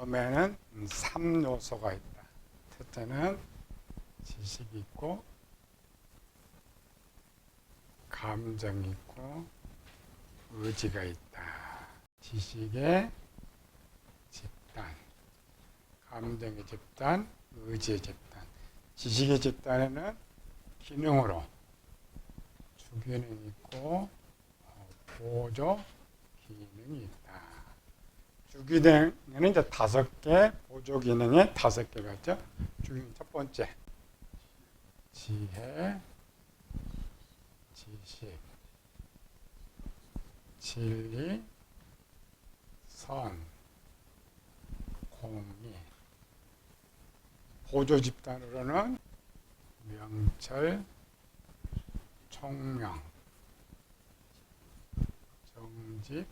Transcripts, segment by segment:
마음에는 3요소가 있다. 첫째는 지식이 있고, 감정이 있고, 의지가 있다. 지식의 집단, 감정의 집단, 의지의 집단. 지식의 집단에는 기능으로 주기능이 있고 보조 기능이 있다. 주기능에는 이제 5개, 보조 기능에 5개가 있죠. 주기능 첫 번째, 지혜, 지식, 진리, 선, 공의. 보조 집단으로는 명철, 총명, 정직,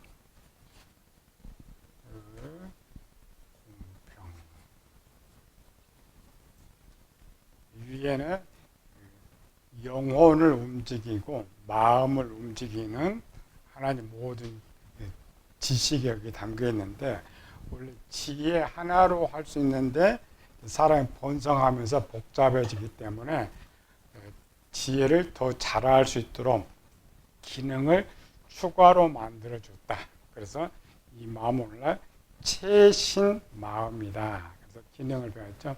공평. 위에는 영혼을 움직이고 마음을 움직이는 하나님 모든 지식이 여기 담겨 있는데, 원래 지혜 하나로 할 수 있는데 사람이 번성하면서 복잡해지기 때문에 지혜를 더 잘할 수 있도록 기능을 추가로 만들어줬다. 그래서 이 마음은 오늘날 최신 마음이다. 그래서 기능을 배웠죠.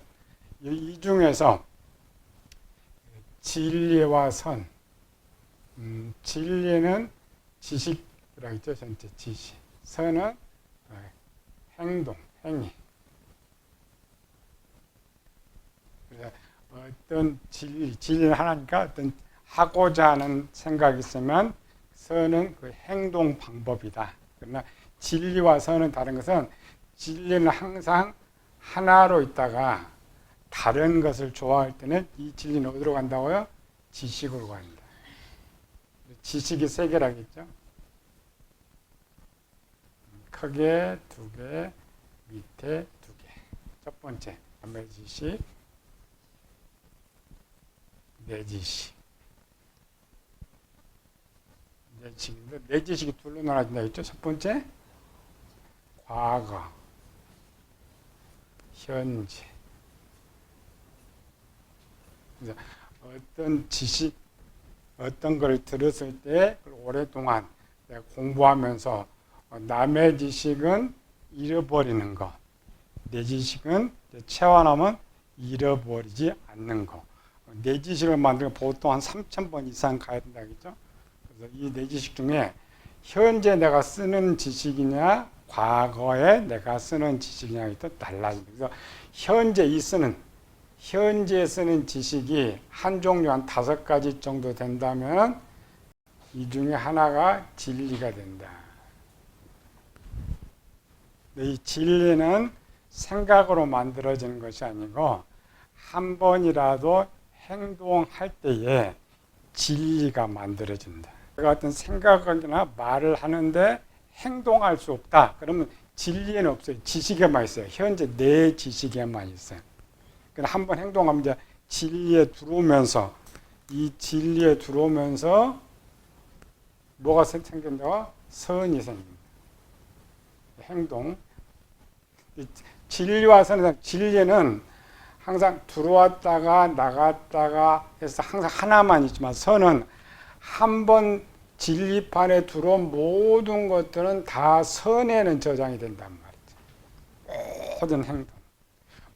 이 중에서 진리와 선, 진리는 지식이라고 했죠. 전체 지식. 선은 행동, 행위. 그래서 어떤 진리는 하나니까 어떤 하고자 하는 생각이 있으면 선은 그 행동 방법이다. 그러나 진리와 선은 다른 것은, 진리는 항상 하나로 있다가 다른 것을 좋아할 때는 이 진리는 어디로 간다고요? 지식으로 간다. 지식이 3개라겠죠. 크게 2개, 밑에 2개. 첫 번째, 남의 지식, 내 지식. 내 지식인데, 내 지식이 둘로 나눠진다 했죠. 첫 번째, 과거, 현재. 그래서 어떤 지식, 어떤 걸 들었을 때 오랫동안 내가 공부하면서 남의 지식은 잃어버리는 거, 내 지식은 채워나면 잃어버리지 않는 거. 내 지식을 만들면 보통 한 3,000번 이상 가야 된다겠죠. 그래서 이 내 지식 중에 현재 내가 쓰는 지식이냐, 과거에 내가 쓰는 지식이냐가 또 달라집니다. 그래서 현재 쓰는 지식이 한 종류 한 5가지 정도 된다면 이 중에 하나가 진리가 된다. 이 진리는 생각으로 만들어지는 것이 아니고 한 번이라도 행동할 때에 진리가 만들어진다. 내가 어떤 생각이나 말을 하는데 행동할 수 없다. 그러면 진리에는 없어요. 지식에만 있어요. 현재 내 지식에만 있어요. 그럼 한번 행동하면 이제 진리에 들어오면서, 이 진리에 들어오면서 뭐가 생긴다고? 선이 생깁니다. 행동. 진리와 선은, 진리는 항상 들어왔다가 나갔다가 해서 항상 하나만 있지만, 선은 한번 진리판에 들어온 모든 것들은 다 선에는 저장이 된단 말이죠. 모든 행동,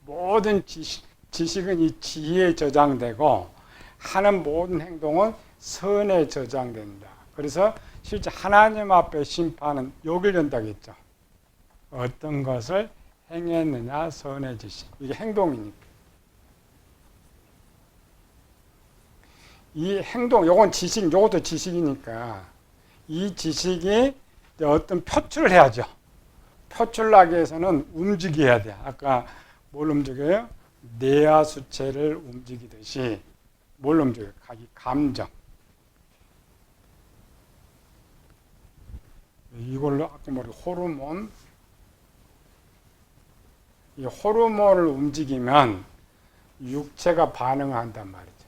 모든 지식은 이 지혜에 저장되고 하는 모든 행동은 선에 저장된다. 그래서 실제 하나님 앞에 심판은 여길 연다겠죠. 어떤 것을 행했느냐, 선의 지식. 이게 행동이니까. 이 행동, 요건 지식, 요것도 지식이니까 이 지식이 어떤 표출을 해야죠. 표출하기 위해서는 움직여야 돼. 아까 뭘 움직여요? 뇌하수체를 움직이듯이 뭘 움직여요? 감정. 이걸로 아까 말한 호르몬. 이 호르몬을 움직이면 육체가 반응한단 말이죠.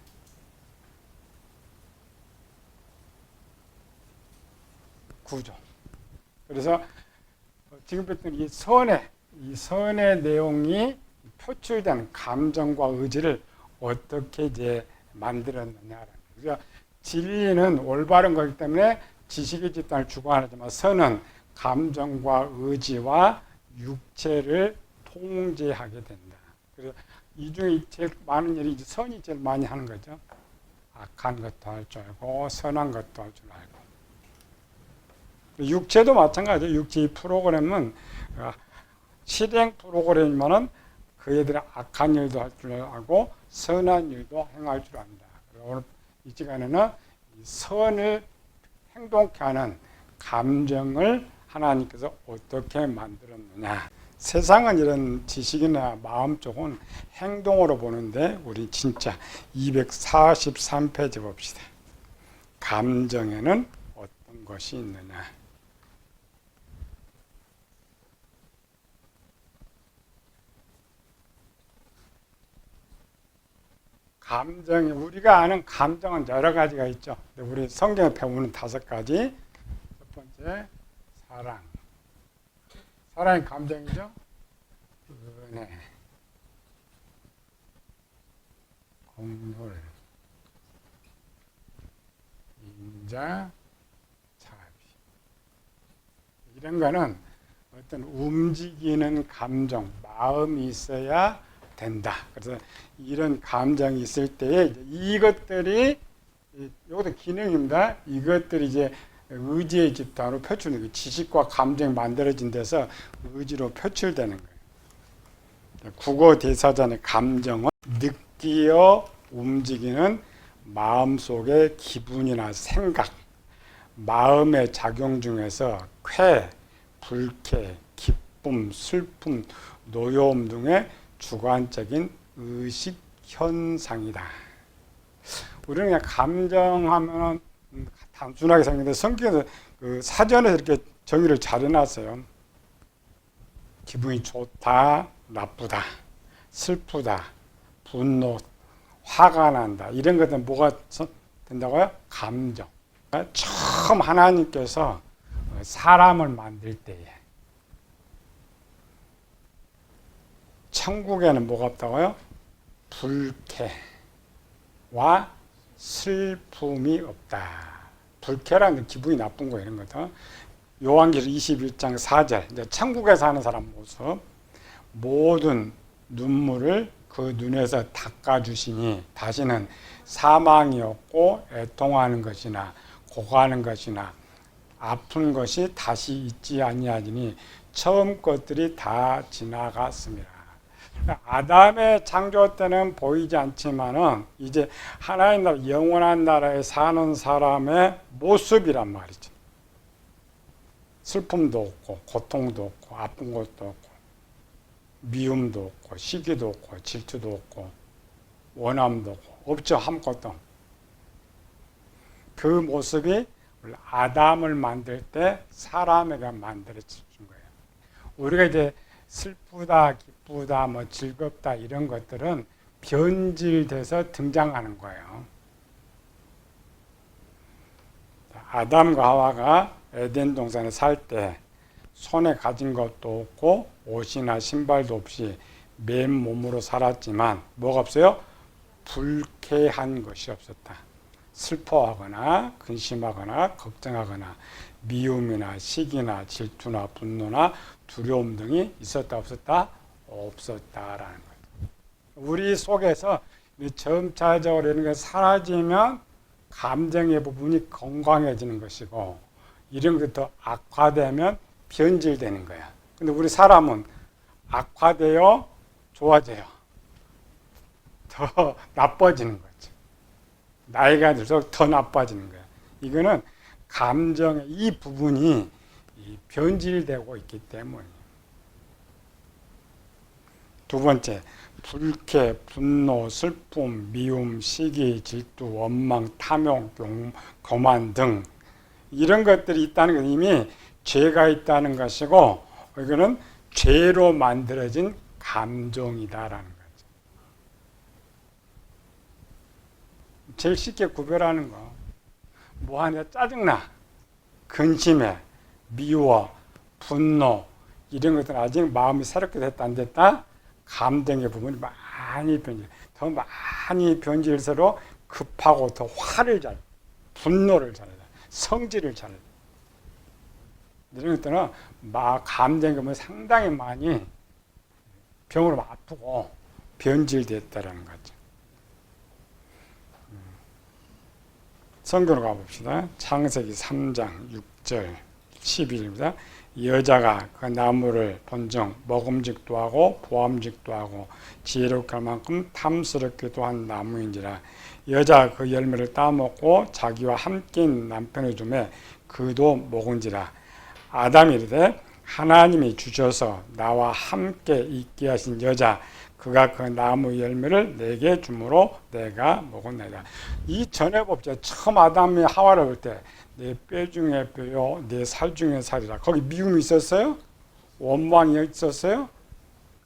구조. 그래서 지금 봤던 이 선에 이 선의 내용이 표출된 감정과 의지를 어떻게 이제 만들었느냐라는 거죠. 그러니까 진리는 올바른 거기 때문에 지식의 집단을 주관하지만 선은 감정과 의지와 육체를 통제하게 된다. 그래서 이 중에 제일 많은 일이 이제 선이 제일 많이 하는 거죠. 악한 것도 할 줄 알고 선한 것도 할 줄 알고. 육체도 마찬가지예요. 육체 프로그램은 실행 프로그램이면은 그 애들이 악한 일도 할 줄 알고 선한 일도 행할 줄 안다. 오늘 이 시간에는 선을 행동케 하는 감정을 하나님께서 어떻게 만들었느냐. 세상은 이런 지식이나 마음 쪽은 행동으로 보는데 우리 진짜 243페이지 봅시다. 감정에는 어떤 것이 있느냐. 감정이 우리가 아는 감정은 여러 가지가 있죠. 우리 성경에 배우는 5가지. 첫 번째 사랑. 사랑이 감정이죠. 은혜, 공물, 인자, 자비. 이런 거는 어떤 움직이는 감정, 마음이 있어야 된다. 그래서 이런 감정이 있을 때에 이것들이 이것도 기능입니다. 이것들이 이제 의지의 집단으로 표출되는 거예요. 지식과 감정이 만들어진 데서 의지로 표출되는 거예요. 국어 대사전의 감정은 느끼어 움직이는 마음속의 기분이나 생각, 마음의 작용 중에서 쾌, 불쾌, 기쁨, 슬픔, 노여움 등의 주관적인 의식 현상이다. 우리는 그냥 감정하면 단순하게 생각하는데 성경에서 그 사전에 이렇게 정의를 잘 해놨어요. 기분이 좋다, 나쁘다, 슬프다, 분노, 화가 난다. 이런 것들은 뭐가 된다고요? 감정. 처음 하나님께서 사람을 만들 때에 천국에는 뭐가 없다고요? 불쾌와 슬픔이 없다. 불쾌라는 기분이 나쁜 거 이런 거죠. 요한계시록 21장 4절. 이제 천국에 사는 사람 모습. 모든 눈물을 그 눈에서 닦아주시니 다시는 사망이 없고 애통하는 것이나 고가하는 것이나 아픈 것이 다시 있지 아니하니 처음 것들이 다 지나갔습니다. 아담의 창조 때는 보이지 않지만은 이제 하나님 나라 영원한 나라에 사는 사람의 모습이란 말이죠. 슬픔도 없고 고통도 없고 아픈 것도 없고 미움도 없고 시기도 없고 질투도 없고 원함도 없고 없죠. 아무것도. 그 모습이 아담을 만들 때 사람에게 만들어진 거예요. 우리가 이제 슬프다, 기쁘다, 뭐 즐겁다 이런 것들은 변질돼서 등장하는 거예요. 아담과 하와가 에덴 동산에 살 때 손에 가진 것도 없고 옷이나 신발도 없이 맨몸으로 살았지만 뭐가 없어요? 불쾌한 것이 없었다. 슬퍼하거나 근심하거나 걱정하거나 미움이나 시기나 질투나 분노나 두려움 등이 있었다 없었다? 없었다라는 거죠. 우리 속에서 점차적으로 이런 게 사라지면 감정의 부분이 건강해지는 것이고 이런 것이 더 악화되면 변질되는 거야. 근데 우리 사람은 악화되어 좋아져요. 더 나빠지는 거죠. 나이가 들수록 더 나빠지는 거야. 이거는 감정의 이 부분이 변질되고 있기 때문이에요. 두 번째, 불쾌, 분노, 슬픔, 미움, 시기, 질투, 원망, 탐욕, 교만 등 이런 것들이 있다는 건 이미 죄가 있다는 것이고 이거는 죄로 만들어진 감정이다라는 거죠. 제일 쉽게 구별하는 거. 뭐 하냐 짜증나, 근심해, 미워, 분노, 이런 것들은 아직 마음이 새롭게 됐다 안 됐다? 감정의 부분이 많이 변질. 더 많이 변질수록 급하고 더 화를 잘, 분노를 잘해, 성질을 잘해. 이런 것들은 감정의 부분이 상당히 많이 병으로 아프고 변질됐다라는 거죠. 성경으로 가봅시다. 창세기 3장 6절 10일입니다. 여자가 그 나무를 본즉 먹음직도 하고 보암직도 하고 지혜롭게 할 만큼 탐스럽기도 한 나무인지라. 여자가 그 열매를 따먹고 자기와 함께 있는 남편을 주매 그도 먹은지라. 아담이 이르되 하나님이 주셔서 나와 함께 있게 하신 여자 그가 그 나무 열매를 내게 주므로 내가 먹었나이다. 이 전에 봅시다. 처음 아담이 하와를 볼 때 내 뼈 중에 뼈요 내 살 중에 살이라. 거기 미움이 있었어요? 원망이 있었어요?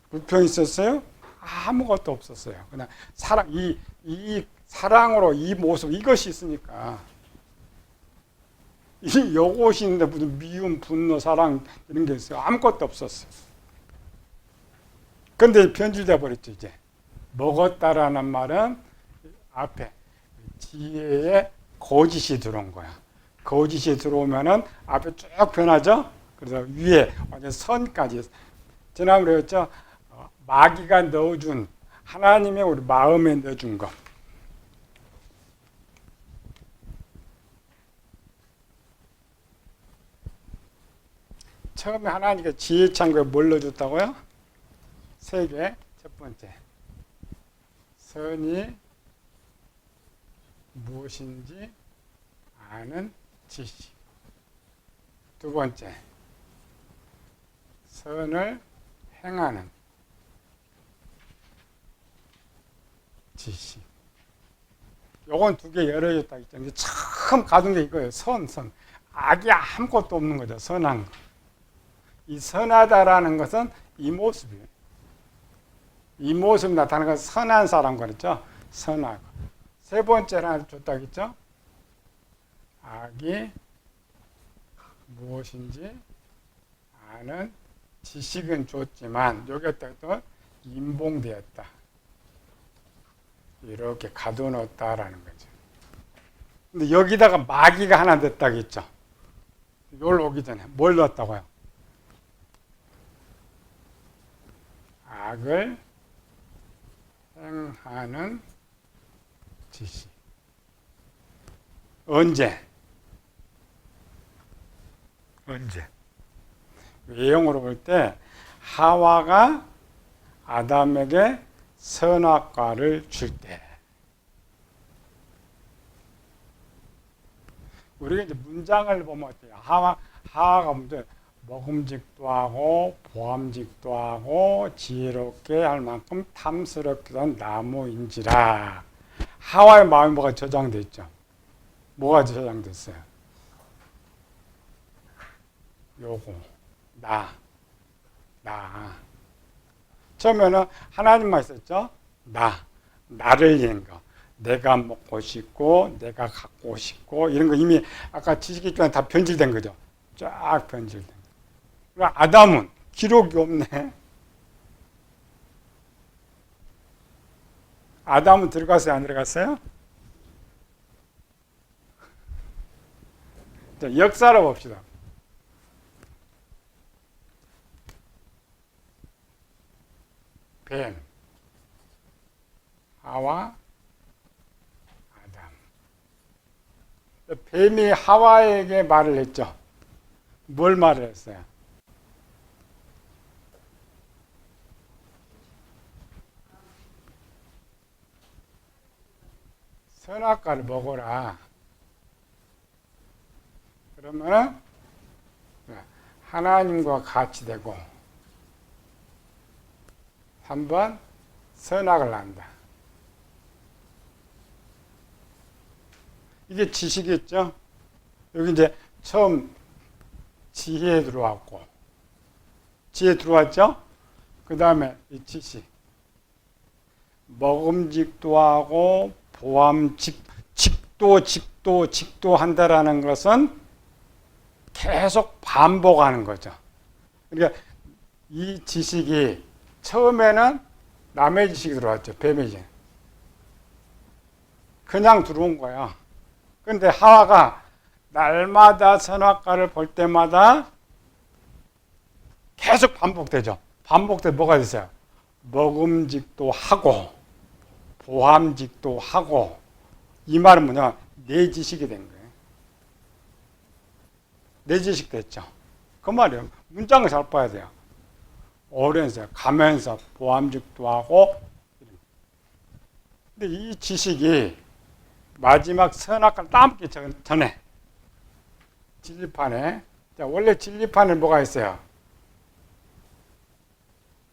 불평이 있었어요? 아무것도 없었어요. 그냥 사랑, 이 사랑으로 이 모습, 이것이 있으니까. 요것이 있는데 무슨 미움, 분노, 사랑 이런 게 있어요. 아무것도 없었어요. 근데 변질돼 버렸죠. 이제 먹었다라는 말은 앞에 지혜의 거짓이 들어온 거야. 거짓이 들어오면은 앞에 쭉 변하죠. 그래서 위에 완전 선까지. 지난번에 했죠. 마귀가 넣어준 하나님의 우리 마음에 넣어준 것. 처음에 하나님께 지혜 창고에 뭘 넣어줬다고요? 3개. 첫 번째, 선이 무엇인지 아는 지식. 두 번째, 선을 행하는 지식. 요건 2개 열어줬다 했잖아요. 처음 가둔 게 이거예요. 선. 악이 아무것도 없는 거죠. 선한 거. 이 선하다라는 것은 이 모습이에요. 이 모습 나타나는 건 선한 사람 그랬죠. 선하고. 세 번째로 하나 줬다고 했죠. 악이 무엇인지 아는 지식은 줬지만 여기에 또 임봉되었다. 이렇게 가둬놓았다라는 거죠. 근데 여기다가 마귀가 하나 됐다고 했죠. 여기로 오기 전에 뭘 넣었다고요? 악을 행하는 지식. 언제? 외형으로 볼 때 하와가 아담에게 선악과를 줄 때. 우리가 이제 문장을 보면 어때요? 하와가 먼저 먹음직도 하고 보암직도 하고 지혜롭게 할 만큼 탐스럽기도 한 나무인지라. 하와의 마음이 뭐가 저장돼 있죠? 뭐가 저장됐어요? 요거 나. 처음에는 하나님만 있었죠? 나를 위한 거. 내가 먹고 싶고 내가 갖고 싶고 이런 거 이미 아까 지식이 있지만 다 변질된 거죠. 쫙 변질된 거. 그러니까 아담은 기록이 없네. 아담은 들어갔어요? 안 들어갔어요? 자, 역사를 봅시다. 뱀, 하와, 아담. 뱀이 하와에게 말을 했죠. 뭘 말을 했어요? 선악과를 먹어라. 그러면 하나님과 같이 되고 한번 선악을 한다. 이게 지식이겠죠? 여기 이제 처음 지혜 들어왔고, 지혜 들어왔죠? 그 다음에 이 지식. 먹음직도 하고, 직도 한다라는 것은 계속 반복하는 거죠. 그러니까 이 지식이 처음에는 남의 지식이 들어왔죠. 뱀의 지식. 그냥 들어온 거야. 그런데 하와가 날마다 선악과를 볼 때마다 계속 반복되죠. 반복돼 뭐가 됐어요? 먹음직도 하고 보함직도 하고. 이 말은 뭐냐? 내 지식이 된 거예요. 내 지식 됐죠. 그 말이에요. 문장을 잘 봐야 돼요. 오면서 가면서 보함직도 하고. 근데 이 지식이 마지막 선악과를 따먹기 전에 진리판에, 자, 원래 진리판에 뭐가 있어요?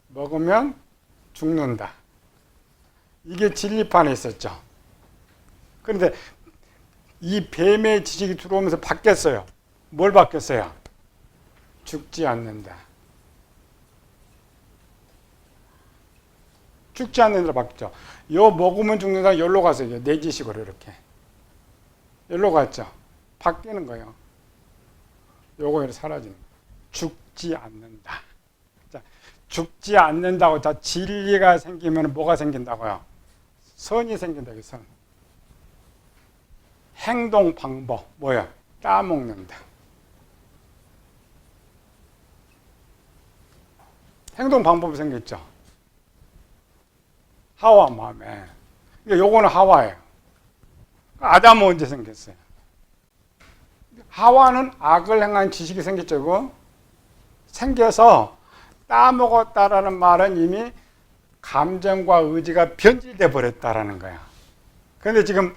먹으면 죽는다. 이게 진리판에 있었죠. 그런데 이 뱀의 지식이 들어오면서 바뀌었어요. 뭘 바뀌었어요? 죽지 않는다. 죽지 않는다 바뀌었죠. 요 먹으면 죽는다, 여기로 가서요. 내 지식으로 이렇게. 여기로 갔죠. 바뀌는 거예요. 요거 이렇게 사라지는 거예요. 죽지 않는다. 자, 죽지 않는다고, 자, 진리가 생기면 뭐가 생긴다고요? 선이 생긴다, 선. 행동 방법, 뭐야? 따먹는다. 행동 방법이 생겼죠. 하와 마음에. 그러니까 요거는 하와예요. 아담은 언제 생겼어요? 하와는 악을 행한 지식이 생겼죠. 그거? 생겨서 따먹었다라는 말은 이미 감정과 의지가 변질돼 버렸다라는 거야. 그런데 지금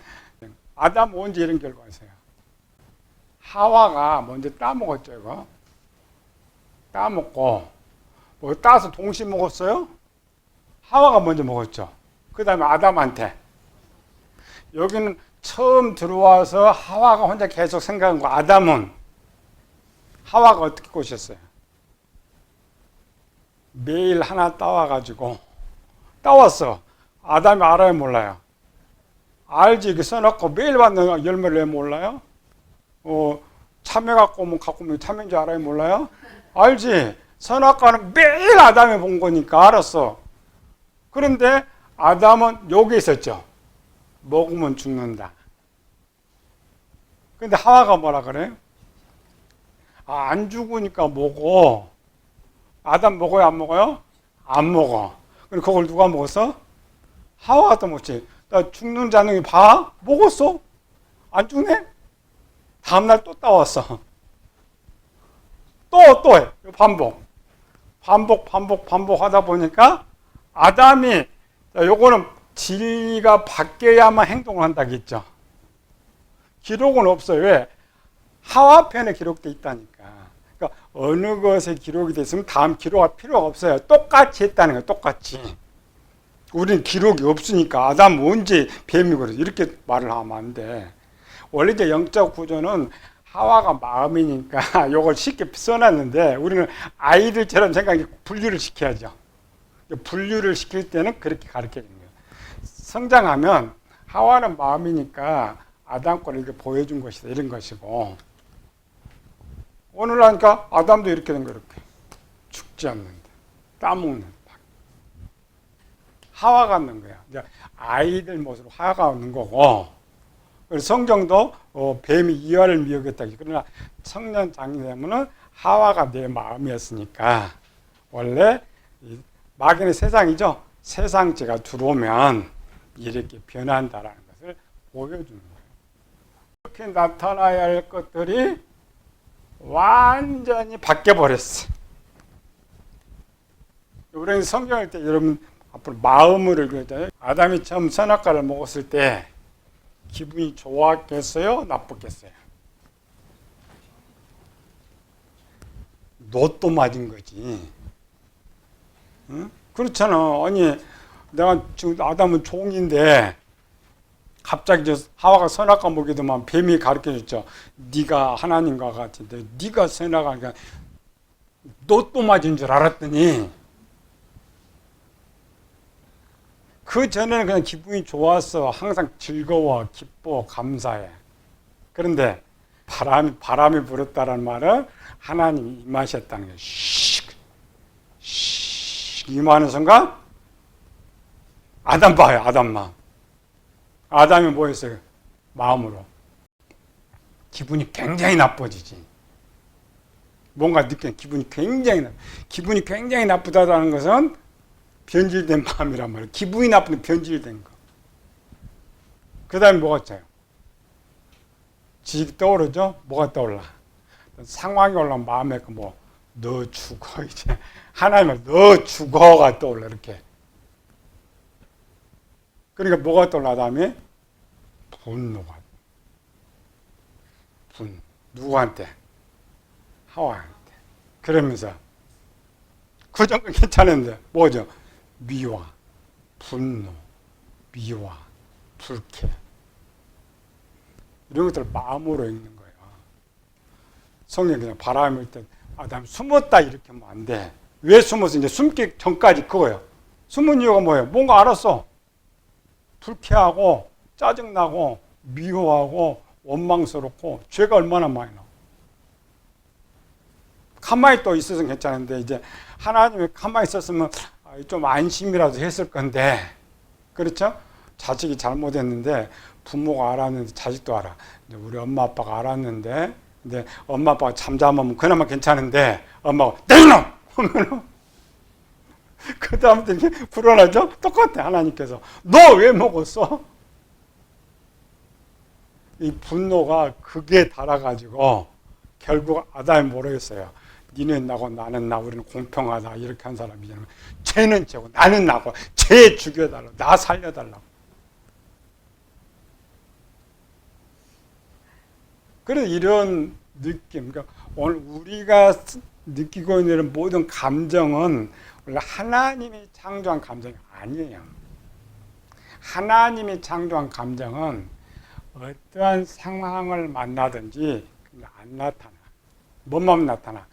아담 언제 이런 결과가 있어요? 하와가 먼저 따먹었죠. 이거. 따먹고 뭐 따서 동시에 먹었어요? 하와가 먼저 먹었죠. 그 다음에 아담한테. 여기는 처음 들어와서 하와가 혼자 계속 생각한 거. 아담은 하와가 어떻게 꼬셨어요? 매일 하나 따와가지고 따왔어. 아담이 알아요, 몰라요? 알지. 이렇게 써놓고 매일 받는 열매를 왜 몰라요? 참외 갖고 오면 참외인 줄 알아요, 몰라요? 알지. 선악과는 매일 아담이 본 거니까 알았어. 그런데 아담은 여기 있었죠. 먹으면 죽는다. 근데 하와가 뭐라 그래요? 안 죽으니까 먹어. 아담 먹어요, 안 먹어요? 안 먹어. 근데 그걸 누가 먹었어? 하와가 또 먹지. 나 죽는 자는 봐? 먹었어? 안 죽네? 다음날 또 따왔어. 또 해. 반복 하다 보니까 아담이, 요거는 진리가 바뀌어야만 행동을 한다겠죠. 기록은 없어요. 왜? 하와 편에 기록되어 있다니까. 그러니까 어느 것에 기록이 됐으면 다음 기록할 필요가 없어요. 똑같이 했다는 거예요. 똑같이. 우리는 기록이 없으니까 아담 언제 뱀이 그래 이렇게 말을 하면 안 돼. 원래 이제 영적 구조는 하와가 마음이니까 요걸 쉽게 써놨는데 우리는 아이들처럼 생각이 분류를 시켜야죠. 분류를 시킬 때는 그렇게 가르쳐 주는 거예요. 성장하면 하와는 마음이니까 아담 거를 이렇게 보여준 것이다 이런 것이고, 오늘 하니까 아담도 이렇게 된 거예요. 이렇게 죽지 않는다, 따먹는다. 하와가 없는 거야. 이제 아이들 모습으로 하와가 없는 거고, 성경도 뱀이 이와를 미혹했다. 그러나 청년 장이 되면은 하와가 내 마음이었으니까 원래 마귀는 세상이죠. 세상죄가 들어오면 이렇게 변한다라는 것을 보여주는 거예요. 이렇게 나타나야 할 것들이 완전히 바뀌어버렸어. 우리는 성경할 때 여러분 앞으로 마음을 읽었잖아요. 아담이 처음 선악과를 먹었을 때 기분이 좋았겠어요? 나쁘겠어요? 로또 맞은 거지. 응? 그렇잖아. 아니, 내가 지금 아담은 종인데 갑자기 하와가 선악과 먹이더만 뱀이 가르쳐줬죠. 네가 하나님과 같은데 네가 선악과니까 로또 맞은 줄 알았더니 그 전에는 그냥 기분이 좋았어. 항상 즐거워, 기뻐, 감사해. 그런데 바람이 불었다는 말은 하나님이 임하셨다는 거예요. 임하는 순간 아담 봐요. 아담 마음. 아담이 뭐였어요? 마음으로. 기분이 굉장히 나빠지지. 뭔가 느끼는 기분이 굉장히 나쁘다는 것은 변질된 마음이란 말이에요. 기분이 나쁜데 변질된 거. 그 다음에 뭐가 있어요? 지식이 떠오르죠? 뭐가 떠올라? 상황이 올라오면 마음에 너 죽어, 이제. 하나님을 너 죽어가 떠올라, 이렇게. 그러니까 뭐가 떠올라, 다음에? 분노가. 누구한테? 하와한테. 그러면서, 그 정도 괜찮은데, 뭐죠? 미화, 분노, 미화, 불쾌. 이런 것들을 마음으로 읽는 거예요. 성경 그냥 바람일 때, 아담 숨었다 이렇게 하면 안 돼. 왜 숨었어? 이제 숨기 전까지 그거예요. 숨은 이유가 뭐예요? 뭔가 알았어. 불쾌하고, 짜증나고, 미워하고, 원망스럽고, 죄가 얼마나 많이 나와. 가만히 또 있어서는 괜찮은데, 이제 하나님이 가만히 있었으면 좀 안심이라도 했을 건데, 그렇죠? 자식이 잘못했는데, 부모가 알았는데, 자식도 알아. 우리 엄마 아빠가 알았는데, 근데 엄마 아빠가 잠잠하면 그나마 괜찮은데, 엄마가 내놈! 하면은, 그 다음부터 이게 불안하죠? 똑같아, 하나님께서. 너 왜 먹었어? 이 분노가 극에 달아가지고, 결국 아담이 모르겠어요. 니는 나고 나는 나, 우리는 공평하다, 이렇게 한 사람이잖아. 쟤는 쟤고, 나는 나고, 쟤 죽여달라고, 나 살려달라고. 그래서 이런 느낌, 그러니까 오늘 우리가 느끼고 있는 모든 감정은 원래 하나님이 창조한 감정이 아니에요. 하나님이 창조한 감정은 어떠한 상황을 만나든지 안 나타나. 뭐만 나타나?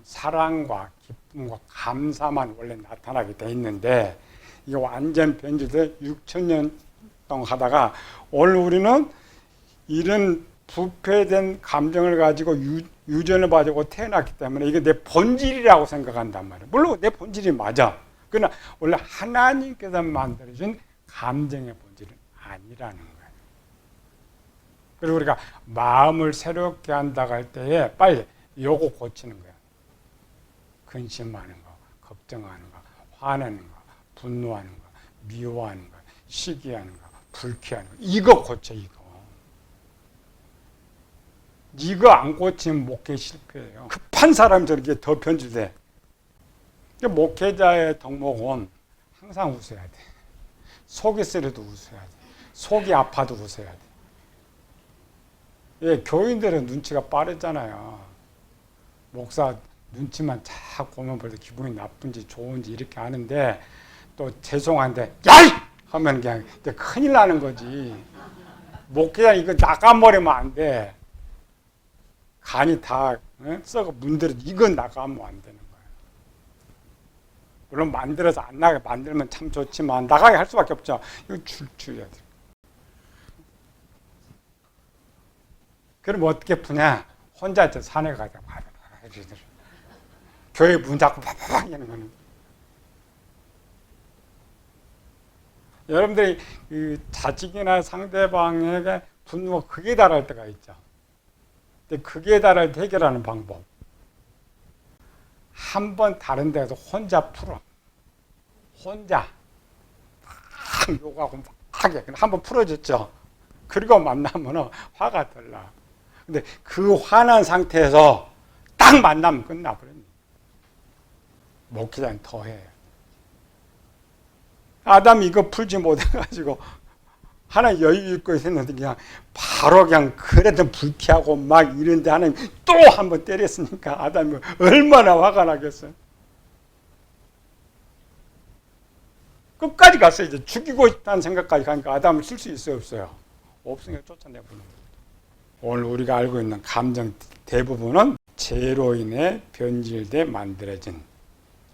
사랑과 기쁨과 감사만 원래 나타나게 돼 있는데, 이게 완전 변질돼 6,000년 동안 하다가 오늘 우리는 이런 부패된 감정을 가지고 유전을 가지고 태어났기 때문에 이게 내 본질이라고 생각한단 말이에요. 물론 내 본질이 맞아. 그러나 원래 하나님께서 만들어준 감정의 본질은 아니라는 거예요. 그리고 우리가 마음을 새롭게 한다고 할 때에 빨리 요거 고치는 거야. 근심하는 거, 걱정하는 거, 화내는 거, 분노하는 거, 미워하는 거, 시기하는 거, 불쾌하는 거. 이거 고쳐, 이거. 이거 안 고치면 목회 실패해요. 급한 사람이 저렇게 더 변질돼. 목회자의 덕목은 항상 웃어야 돼. 속이 쓰려도 웃어야 돼. 속이 아파도 웃어야 돼. 예, 교인들은 눈치가 빠르잖아요. 목사 눈치만 착 보면 벌써 기분이 나쁜지 좋은지 이렇게 아는데, 또 죄송한데 야이! 하면 그냥 큰일 나는 거지. 목회자 이거 나가버리면 안 돼. 간이 다 썩어 문드러, 이건 나가면 안 되는 거예요. 물론 만들어서 안 나가게 만들면 참 좋지만 나가게 할 수밖에 없죠. 이거 줄여야 돼. 그럼 어떻게 푸냐? 혼자 산에 가자. 교회 문 닫고 파파박 하는 거는. 여러분들이 자식이나 상대방에게 분노가 극에 달할 때가 있죠. 근데 극에 달할 때 해결하는 방법. 한 번 다른 데 가서 혼자 풀어. 혼자. 막 욕하고 막 하게. 한번 풀어줬죠. 그리고 만나면 화가 덜 나. 근데 그 화난 상태에서 딱 만나면 끝나버렸네. 목회자는 더 해. 아담이 이거 풀지 못해가지고 하나 여유 있고 있었는데 그냥 바로 그냥 그래도 불쾌하고 막 이런데 하나님 또 한 번 때렸으니까 아담이 얼마나 화가 나겠어요. 끝까지 갔어요. 이제 죽이고 싶다는 생각까지 가니까 아담을 쓸 수 있어요, 없어요? 없으니까 쫓아내버리는 거예요. 오늘 우리가 알고 있는 감정 대부분은 죄로 인해 변질돼 만들어진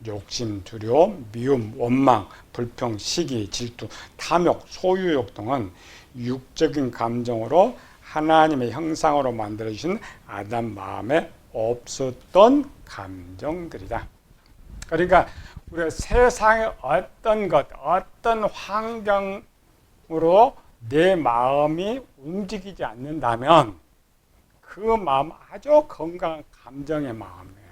욕심, 두려움, 미움, 원망, 불평, 시기, 질투, 탐욕, 소유욕 등은 육적인 감정으로 하나님의 형상으로 만들어주신 아담 마음에 없었던 감정들이다. 그러니까 우리가 세상의 어떤 것, 어떤 환경으로 내 마음이 움직이지 않는다면 그 마음 아주 건강한 감정의 마음이에요.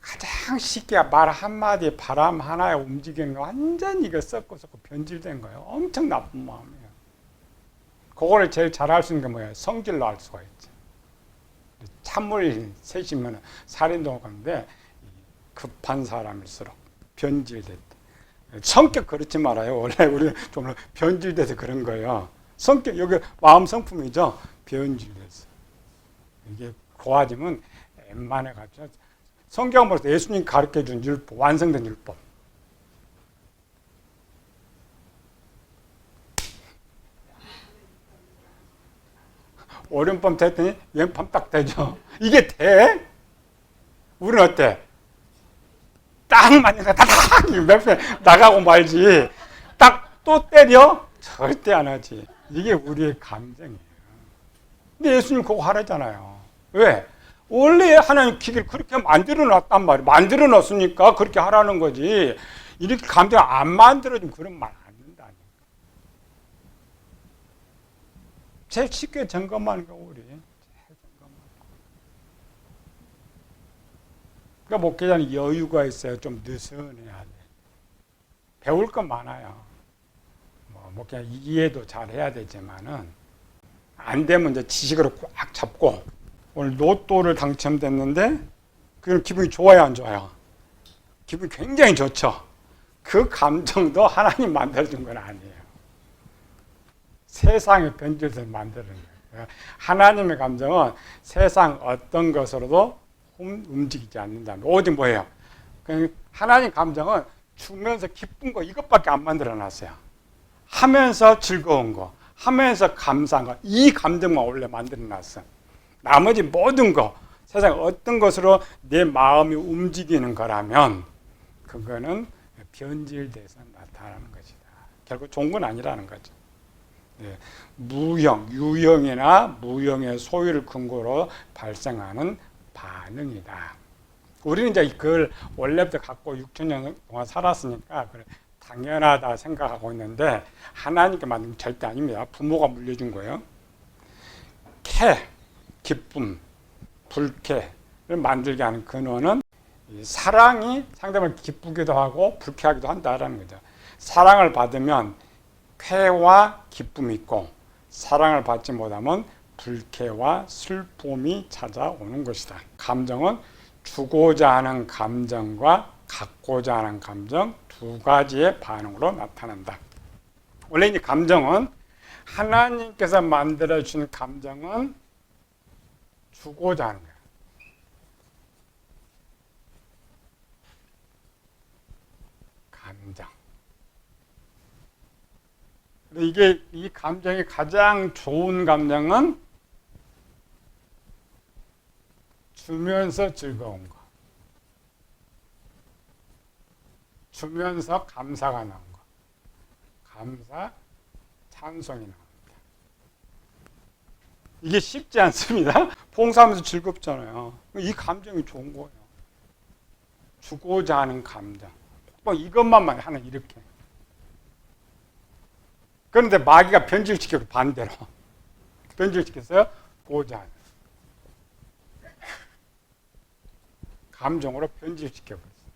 가장 쉽게 말 한마디, 바람 하나에 움직이는 거 완전히 이거 썩고 변질된 거예요. 엄청 나쁜 마음이에요. 그거를 제일 잘할 수 있는 게 뭐예요? 성질로 알 수가 있죠. 찬물 세시면 살인도 하는데 급한 사람일수록 변질됐다. 성격 그렇지 말아요. 원래 우리는 좀 변질돼서 그런 거예요. 성격, 여기 마음 성품이죠. 변질됐어. 이게 고아지면 웬만해 가지고 성경은 벌써 예수님 가르쳐준 율법, 완성된 율법. 오른밤 됐더니 왼밤 딱 되죠. 이게 돼? 우리는 어때? 딱 맞는다. 다닥 몇배 나가고 말지. 딱 또 때려? 절대 안 하지. 이게 우리의 감정이에요. 근데 예수님 그거 하라잖아요. 왜? 원래 하나님 기계를 그렇게 만들어 놨단 말이에요. 만들어 놨으니까 그렇게 하라는 거지. 이렇게 감정 안 만들어주면 그런 말 안 된다니까. 제일 쉽게 점검하는 거 우리. 그러니까 목회자는 여유가 있어요. 좀 느슨해야 돼. 배울 건 많아요. 목회자 이해도 잘 해야 되지만은 안 되면 이제 지식으로 꽉 잡고 오늘 로또를 당첨됐는데 그럼 기분이 좋아요, 안 좋아요? 기분이 굉장히 좋죠. 그 감정도 하나님 만들어준 건 아니에요. 세상의 변질을 만드는 거예요. 하나님의 감정은 세상 어떤 것으로도 움직이지 않는다. 오직 뭐예요? 하나님 감정은 주면서 기쁜 거 이것밖에 안 만들어 놨어요. 하면서 즐거운 거, 하면서 감사한 거, 이 감정만 원래 만들어 놨어. 나머지 모든 거, 세상 어떤 것으로 내 마음이 움직이는 거라면 그거는 변질돼서 나타나는 것이다. 결국 좋은 건 아니라는 거죠. 네. 무형, 유형이나 무형의 소유를 근거로 발생하는 반응이다. 우리는 이제 그걸 원래부터 갖고 6,000년 동안 살았으니까 당연하다 생각하고 있는데 하나님께 만든 게 절대 아닙니다. 부모가 물려준 거예요. 기쁨, 불쾌를 만들게 하는 근원은 사랑이 상대방을 기쁘기도 하고 불쾌하기도 한다라는 거죠. 사랑을 받으면 쾌와 기쁨이 있고 사랑을 받지 못하면 불쾌와 슬픔이 찾아오는 것이다. 감정은 주고자 하는 감정과 갖고자 하는 감정 두 가지의 반응으로 나타난다. 원래 이 감정은 하나님께서 만들어 주신 감정은 주고자 하는 거예요. 감정. 이게 이 감정이 가장 좋은 감정은 주면서 즐거운 거. 주면서 감사가 나온 거. 감사, 찬송이 나옵니다. 이게 쉽지 않습니다. 봉사하면서 즐겁잖아요. 이 감정이 좋은 거예요. 주고자 하는 감정. 뭐 이것만 하는 이렇게. 그런데 마귀가 변질시켜서 반대로. 변질시켰어요. 고자 하는. 감정으로 변질시켜버렸어요.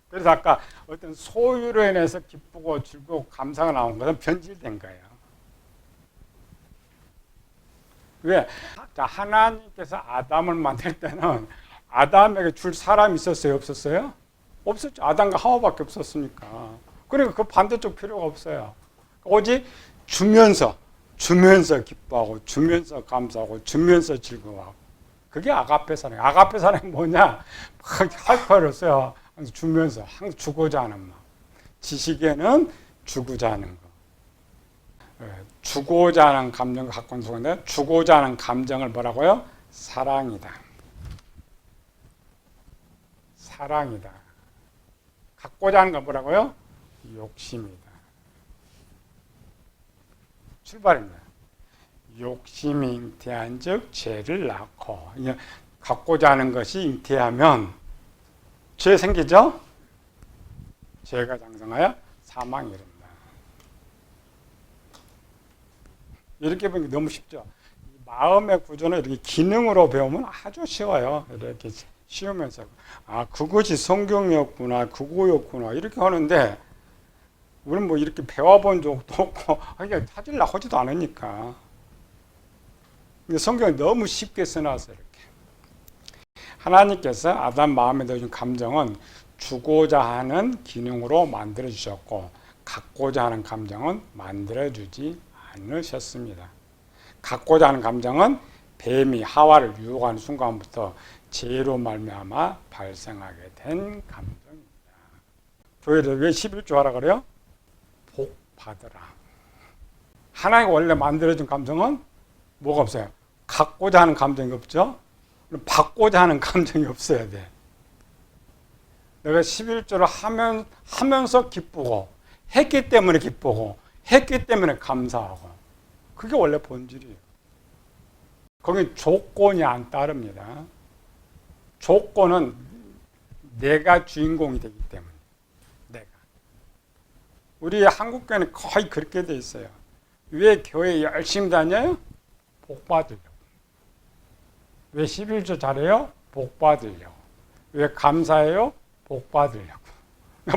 그래서 아까 어떤 소유로 인해서 기쁘고 즐겁고 감사가 나온 것은 변질된 거예요. 왜? 자, 하나님께서 아담을 만들 때는 아담에게 줄 사람이 있었어요? 없었어요? 없었죠. 아담과 하와밖에 없었으니까. 그러니까 그 반대쪽 필요가 없어요. 오직 주면서 기뻐하고, 주면서 감사하고, 주면서 즐거워하고. 그게 아가페 사랑. 아가페 사랑이 뭐냐? 할 거 없어요. 항상 주면서, 항상 주고자 하는 마음. 지식에는 주고자 하는 거. 주고자 하는 감정을 갖고 있는 속인데, 주고자 하는 감정을 뭐라고요? 사랑이다. 사랑이다. 갖고자 하는 건 뭐라고요? 욕심이다. 출발입니다. 욕심이 잉태한 즉 죄를 낳고. 갖고자 하는 것이 잉태하면 죄 생기죠? 죄가 장성하여 사망이 이른다. 이렇게 보니까 너무 쉽죠? 마음의 구조는 이렇게 기능으로 배우면 아주 쉬워요. 이렇게 쉬우면서 그것이 성경이었구나, 그거였구나 이렇게 하는데 우리는 뭐 이렇게 배워본 적도 없고 그냥 찾으려 하지도 않으니까. 근데 성경이 너무 쉽게 써놨어요. 이렇게 하나님께서 아담 마음에 넣어준 감정은 주고자 하는 기능으로 만들어 주셨고 갖고자 하는 감정은 만들어 주지 않으셨습니다. 갖고자 하는 감정은 뱀이 하와를 유혹하는 순간부터 죄로 말미암아 발생하게 된 감정입니다. 교회에서 왜 11조 하라 그래요? 복 받으라. 하나님이 원래 만들어준 감정은 뭐가 없어요? 갖고자 하는 감정이 없죠? 받고자 하는 감정이 없어야 돼. 내가 11조를 하면서 기쁘고 했기 때문에 기쁘고 했기 때문에 감사하고 그게 원래 본질이에요. 거기 조건이 안 따릅니다. 조건은 내가 주인공이 되기 때문에. 내가. 우리 한국교회는 거의 그렇게 돼 있어요. 왜 교회 열심히 다녀요? 복 받으려고. 왜 11조 잘해요? 복 받으려고. 왜 감사해요? 복 받으려고.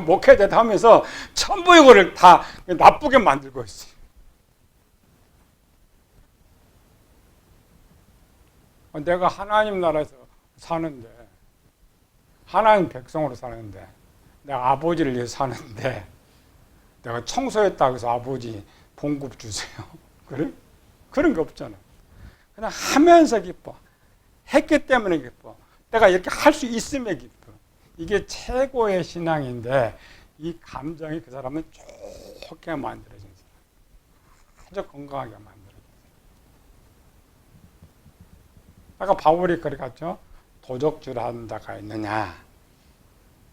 목회자 하면서 전부 이거를 다 나쁘게 만들고 있어요. 내가 하나님 나라에서 사는데, 하나님 백성으로 사는데, 내가 아버지를 위해서 사는데, 내가 청소했다고 해서 아버지 봉급 주세요. 그래? 그런 게 없잖아. 그냥 하면서 기뻐. 했기 때문에 기뻐. 내가 이렇게 할 수 있음에 기뻐. 이게 최고의 신앙인데, 이 감정이 그 사람은 좋게 만들어진 사람. 아주 건강하게 만들어진 사람. 아까 바울이 그렇게 갔죠? 도적질 한다가 있느냐.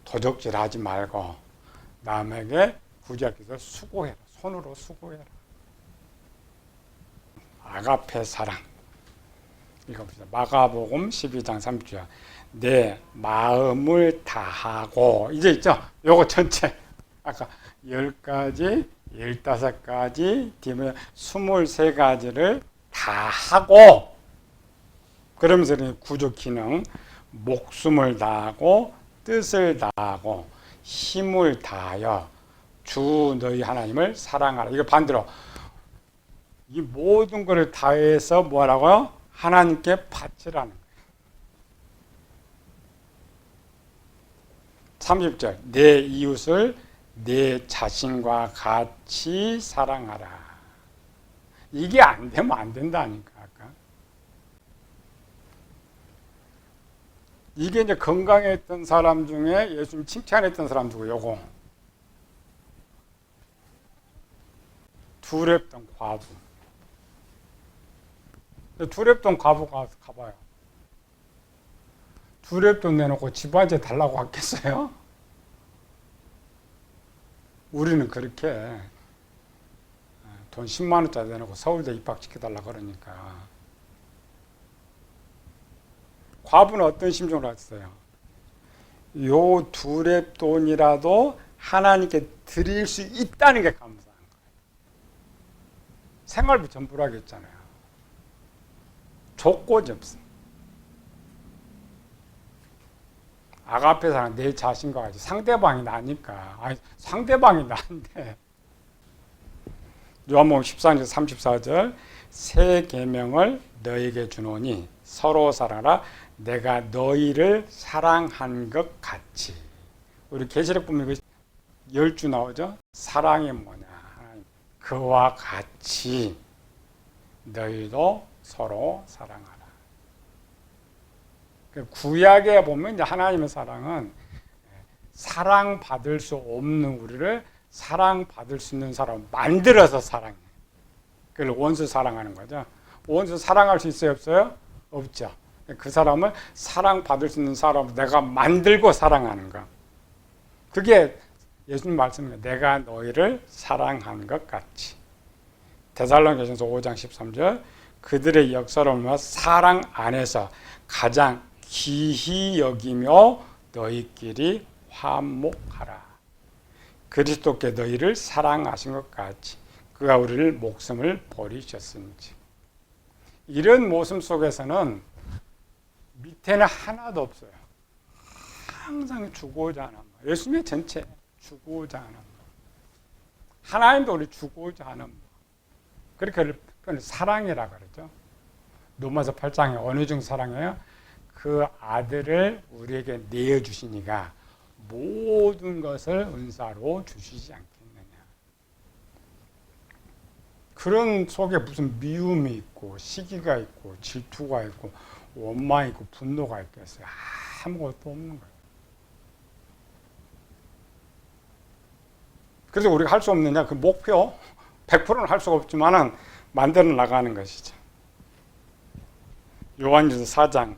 도적질 하지 말고 남에게 구제하기 위해서 수고해라. 손으로 수고해라. 아가페 사랑. 읽어봅시다. 마가복음 12장 30절. 내 마음을 다하고 이제 있죠? 요거 전체 아까 10가지, 15가지, 뒤에 23가지를 다 하고 그러면서 구조 기능 목숨을 다하고 뜻을 다하고 힘을 다하여 주 너희 하나님을 사랑하라. 이거 반대로 이 모든 것을 다해서 뭐라고요? 하나님께 바치라는 거예요. 30절 내 이웃을 내 자신과 같이 사랑하라. 이게 안 되면 안 된다니까. 아까. 이게 이제 건강했던 사람 중에 예수님 칭찬했던 사람 누구? 요거 두렙돈 과부. 두렙돈 과부가 가봐요. 두렙돈 내놓고 집안에 달라고 하겠어요? 우리는 그렇게 돈 10만 원짜리 내놓고 서울대 입학시켜달라고 그러니까. 과부는 어떤 심정으로 했어요? 요 두렙돈이라도 하나님께 드릴 수 있다는 게 감사한 거예요. 생활비 전부라고 했잖아요. 조건이 없어. 아가페 사랑 내 자신과 같이 상대방이 나니까. 아니, 상대방이 나인데. 요한복음 14장 34절 새 계명을 너에게 주노니 서로 사랑하라. 내가 너희를 사랑한 것 같이. 우리 계시록 보면 10주 나오죠. 사랑이 뭐냐. 그와 같이 너희도 서로 사랑하라. 구약에 보면 이제 하나님의 사랑은 사랑받을 수 없는 우리를 사랑받을 수 있는 사람 만들어서 사랑해. 그걸 원수 사랑하는 거죠. 원수 사랑할 수 있어요? 없어요? 없죠. 그 사람을 사랑받을 수 있는 사람을 내가 만들고 사랑하는 거. 그게 예수님 말씀입니다. 내가 너희를 사랑한 것 같이. 데살로니가전서 5장 13절 그들의 역사로는 사랑 안에서 가장 귀히 여기며 너희끼리 화목하라. 그리스도께 너희를 사랑하신 것 같이 그가 우리를 목숨을 버리셨은지. 이런 모습 속에서는 밑에는 하나도 없어요. 항상 주고자 하는 마음. 예수님의 전체 주고자 하는 마음. 하나님도 우리 주고자 하는 마음. 그렇게 그걸 사랑이라 그러죠. 로마서 8장에 어느 중 사랑해요? 그 아들을 우리에게 내어주시니가 모든 것을 은사로 주시지 않겠느냐. 그런 속에 무슨 미움이 있고 시기가 있고 질투가 있고 원망이 있고 분노가 있겠어요. 아무것도 없는 거예요. 그래서 우리가 할 수 없느냐? 그 목표 100%는 할 수가 없지만은 만들어 나가는 것이죠. 요한일서 4장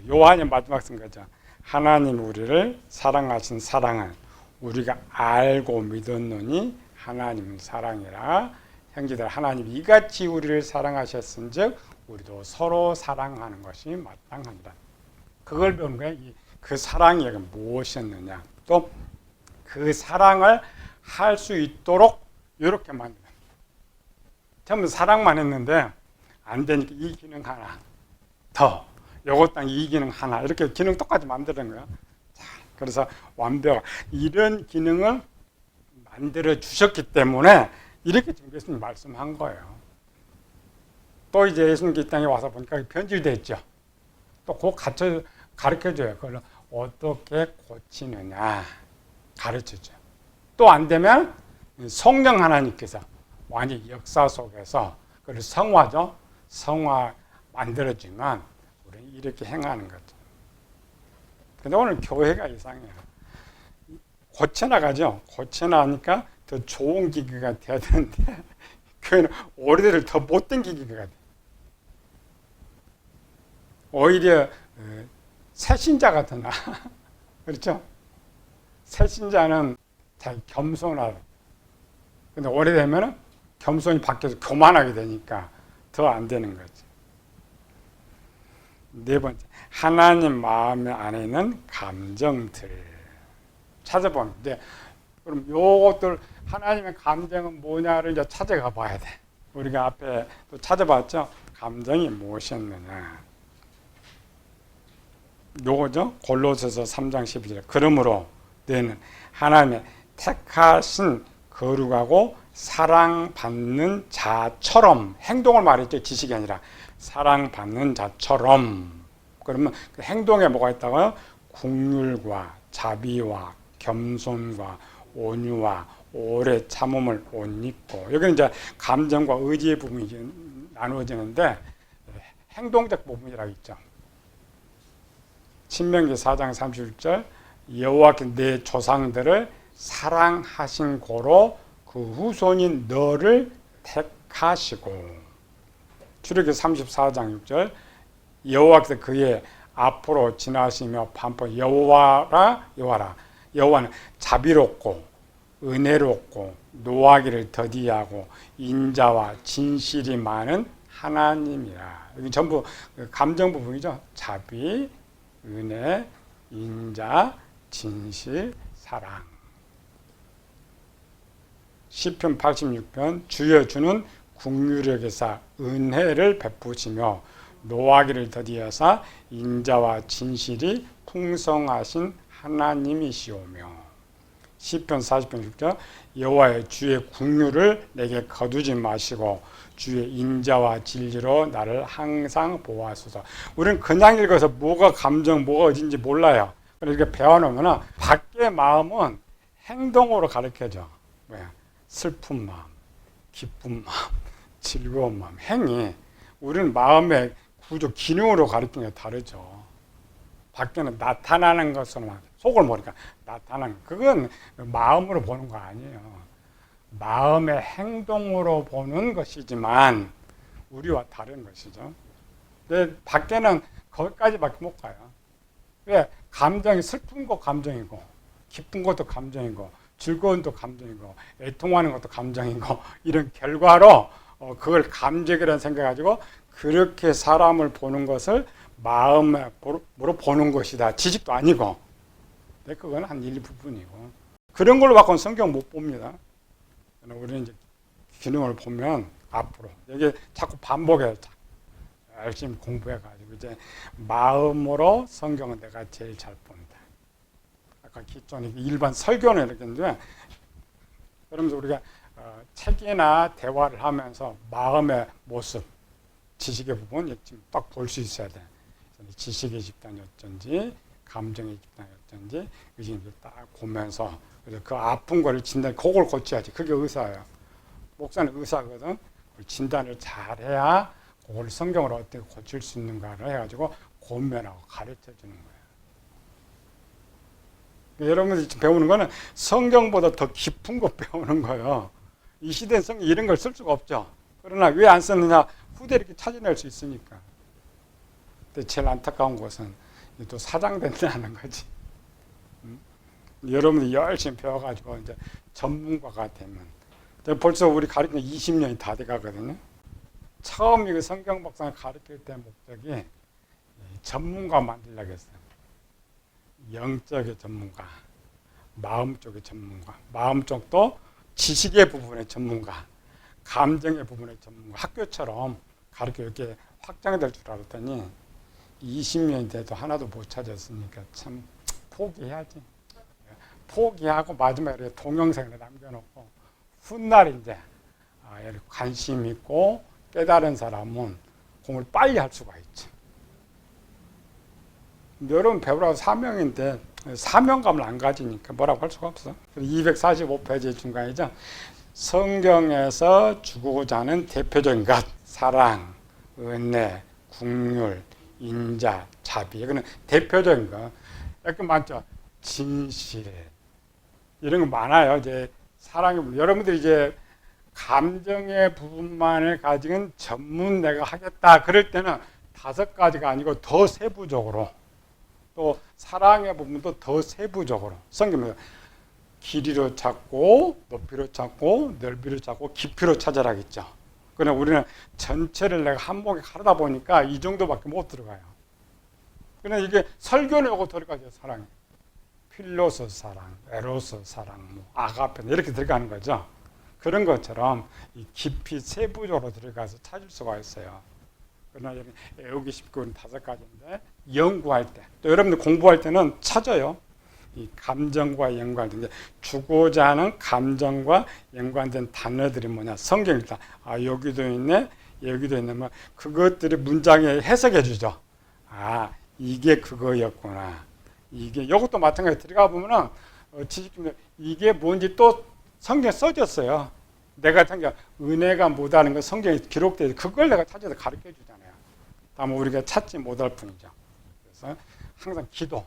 요한이 마지막 쓴 거죠. 하나님 우리를 사랑하신 사랑을 우리가 알고 믿었노니 하나님은 사랑이라. 형제들 하나님 이같이 우리를 사랑하셨은즉 우리도 서로 사랑하는 것이 마땅한다. 그걸 배우는 거예요. 그 사랑이 무엇이었느냐. 또 그 사랑을 할 수 있도록 이렇게 만드는. 처음에 사랑만 했는데 안 되니까 이 기능 하나 더, 요것 이 기능 하나 이렇게 기능 똑같이 만드는 거예요. 자, 그래서 완벽한 이런 기능을 만들어 주셨기 때문에 이렇게 지금 예수님 말씀한 거예요. 또 이제 예수님께 이 땅에 와서 보니까 변질됐죠. 또 곧 가르쳐줘요. 그걸 어떻게 고치느냐 가르쳐줘요. 또 안 되면 성령 하나님께서 완전히 역사 속에서 그걸 성화죠. 성화 만들어지면 우리는 이렇게 행하는 거죠. 근데 오늘 교회가 이상해요. 고쳐나가죠. 고쳐나가니까 더 좋은 기계가 돼야 되는데 교회는 오히려 더 못된 기계가 돼요. 오히려 새신자가 더 나아. 그렇죠? 새신자는 자기 겸손하다. 근데 오래되면 겸손이 바뀌어서 교만하게 되니까 더 안 되는 거죠. 네 번째, 하나님 마음 안에 있는 감정들 찾아보는데, 그럼 요것들 하나님의 감정은 뭐냐를 이제 찾아가 봐야 돼. 우리가 앞에 또 찾아봤죠. 감정이 무엇이었느냐. 요거죠. 골로새서 3장 12절. 그러므로 너희는 하나님의 택하신 거룩하고 사랑받는 자처럼, 행동을 말했죠. 지식이 아니라 사랑받는 자처럼. 그러면 그 행동에 뭐가 있다고요? 긍휼과 자비와 겸손과 온유와 오래 참음을 옷 입고. 여기는 이제 감정과 의지의 부분이 나누어지는데 행동적 부분이라고 있죠. 신명기 4장 31절 여호와께서 내 조상들을 사랑하신 고로 그 후손인 너를 택하시고. 출애굽기 34장 6절 여호와께서 그의 앞으로 지나시며 반포 여호와라 여호와는 자비롭고 은혜롭고 노하기를 더디하고 인자와 진실이 많은 하나님이라. 여기 전부 감정 부분이죠. 자비, 은혜, 인자, 진실, 사랑. 시편 86편 주여 주는 긍휼에게서 은혜를 베푸시며 노하기를 더디하사 인자와 진실이 풍성하신 하나님이시오며. 시편 40편 6절 여호와의 주의 긍휼을 내게 거두지 마시고 주의 인자와 진리로 나를 항상 보호하소서. 우리는 그냥 읽어서 뭐가 감정, 뭐가 어딘지 몰라요. 그러니까 배워놓으면 밖의 마음은 행동으로 가르쳐줘. 뭐야? 슬픈 마음, 기쁜 마음, 즐거운 마음, 행위. 우리는 마음의 구조, 기능으로 가르치는 게 다르죠. 밖에는 나타나는 것으로만, 속을 모르니까 나타나는, 그건 마음으로 보는 거 아니에요. 마음의 행동으로 보는 것이지만 우리와 다른 것이죠. 근데 밖에는 거기까지밖에 못 가요. 왜? 감정이, 슬픈 거 감정이고 기쁜 것도 감정이고 즐거운 것도 감정이고 애통하는 것도 감정이고 이런 결과로 그걸 감정이라는 생각 가지고 그렇게 사람을 보는 것을 마음으로 보는 것이다. 지식도 아니고. 근데 그건 한 일부분이고. 그런 걸로 바꾸면 성경 못 봅니다. 우리는 이제 기능을 보면 앞으로 이게 자꾸 반복해요. 열심히 공부해가지고 이제 마음으로 성경은 내가 제일 잘 본다. 아까 기존에 일반 설교는 이렇게 했는데, 그러면서 우리가 책이나 대화를 하면서 마음의 모습, 지식의 부분 지금 딱 볼 수 있어야 돼. 지식의 집단이 어쩐지, 감정의 집단이 어쩐지, 이제 딱 보면서 그래서 그 아픈 거를 진단, 그걸 고쳐야지. 그게 의사예요. 목사는 의사거든. 진단을 잘해야 그걸 성경으로 어떻게 고칠 수 있는가를 해가지고 고면하고 가르쳐 주는 거예요. 여러분들이 지금 배우는 거는 성경보다 더 깊은 거 배우는 거예요. 이 시대는 성경 이런 걸 쓸 수가 없죠. 그러나 왜 안 썼느냐? 후대 이렇게 찾아낼 수 있으니까. 근데 제일 안타까운 것은 또 사장된다는 거지. 여러분들이 열심히 배워가지고 이제 전문가가 되면, 벌써 우리 가르치는 20년이 다 돼 가거든요. 처음 이거 성경 박사를 가르칠 때 목적이 전문가 만들려고 했어요. 영적의 전문가, 마음 쪽의 전문가, 마음 쪽도 지식의 부분의 전문가, 감정의 부분의 전문가, 학교처럼 가르쳐 이렇게 확장될 줄 알았더니 20년이 돼도 하나도 못 찾았으니까 참 포기해야지. 포기하고 마지막에 동영상을 남겨놓고 훗날 이제 이렇게 관심 있고 깨달은 사람은 공을 빨리 할 수가 있죠. 여러분 배우라고 사명인데 사명감을 안 가지니까 뭐라고 할 수가 없어. 245페이지 중간이죠. 성경에서 주고자 하는 대표적인 것, 사랑, 은혜, 긍휼, 인자, 자비. 이거는 대표적인 거. 약간 많죠. 진실. 이런 거 많아요. 이제 사랑의, 여러분들이 이제 감정의 부분만을 가지고 전문 내가 하겠다. 그럴 때는 5가지가 아니고 더 세부적으로, 또 사랑의 부분도 더 세부적으로 성경에서 길이로 찾고 높이로 찾고 넓이로 찾고 깊이로 찾아라겠죠. 그러나 우리는 전체를 내가 한 목에 가르다 보니까 이 정도밖에 못 들어가요. 그러나 이게 설교는 요거 들어가죠. 사랑이. 필로소 사랑, 에로소 사랑, 아가페 이렇게 들어가는 거죠. 그런 것처럼 이 깊이 세부적으로 들어가서 찾을 수가 있어요. 그러나 여기 외우기 쉽고 5가지인데 연구할 때, 또 여러분들 공부할 때는 찾아요. 이 감정과 연관된, 주고자 하는 감정과 연관된 단어들이 뭐냐? 성경이다. 아, 여기도 있네, 여기도 있네. 뭐 그것들이 문장에 해석해 주죠. 아, 이게 그거였구나. 이게 이것도 마찬가지. 들어가 보면은 이게 뭔지 또 성경에 써졌어요. 내가 생각 은혜가 뭐다는 건 성경에 기록되어 그걸 내가 찾아서 가르쳐 주잖아요. 다만 우리가 찾지 못할 뿐이죠. 그래서 항상 기도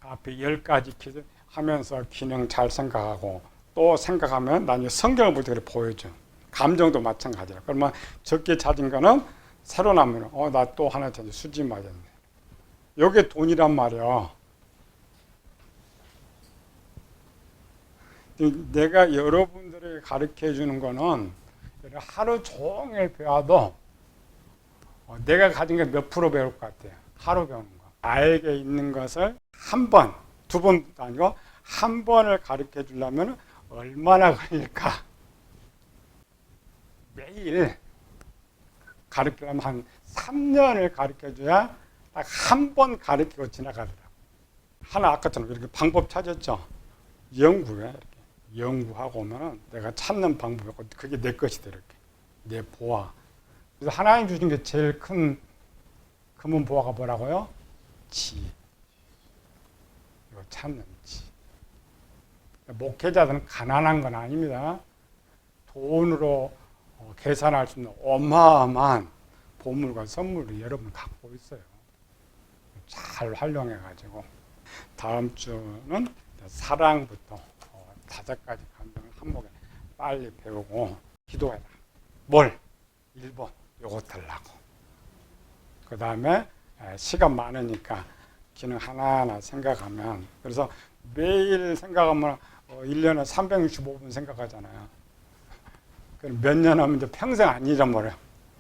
앞에 10가지 기도 하면서 기능 잘 생각하고 또 생각하면 나중에 성경을 볼 때 보여줘. 감정도 마찬가지라. 그러면 적게 찾은 거는 새로 나면 나 또 하나 찾아 수지 맞았네. 이게 돈이란 말이야. 내가 여러분들에게 가르쳐 주는 거는 하루 종일 배워도 내가 가진 게 몇 프로 배울 것 같아요. 하루 배우는 거. 나에게 있는 것을 한 번, 2번도 아니고 한 번을 가르쳐 주려면 얼마나 걸릴까? 매일 가르치려면 한 3년을 가르쳐 줘야 딱 한 번 가르치고 지나가더라고요. 하나 아까처럼 이렇게 방법 찾았죠? 연구해. 이렇게. 연구하고 오면은 내가 찾는 방법이고 그게 내 것이다. 이렇게. 내 보아. 그래서 하나님 주신 게 제일 큰 금은 보아가 뭐라고요? 지. 이거 찾는 지. 목회자들은 가난한 건 아닙니다. 돈으로 계산할 수 있는 어마어마한 보물과 선물을 여러분 갖고 있어요. 잘 활용해가지고 다음 주는 사랑부터 5가지 감정을 한목에 빨리 배우고 기도해라. 뭘? 1번 요거 달라고. 그 다음에 시간 많으니까 기능 하나하나 생각하면, 그래서 매일 생각하면 1년에 365분 생각하잖아요. 그럼 몇 년 하면 이제 평생 안 잊어버려요.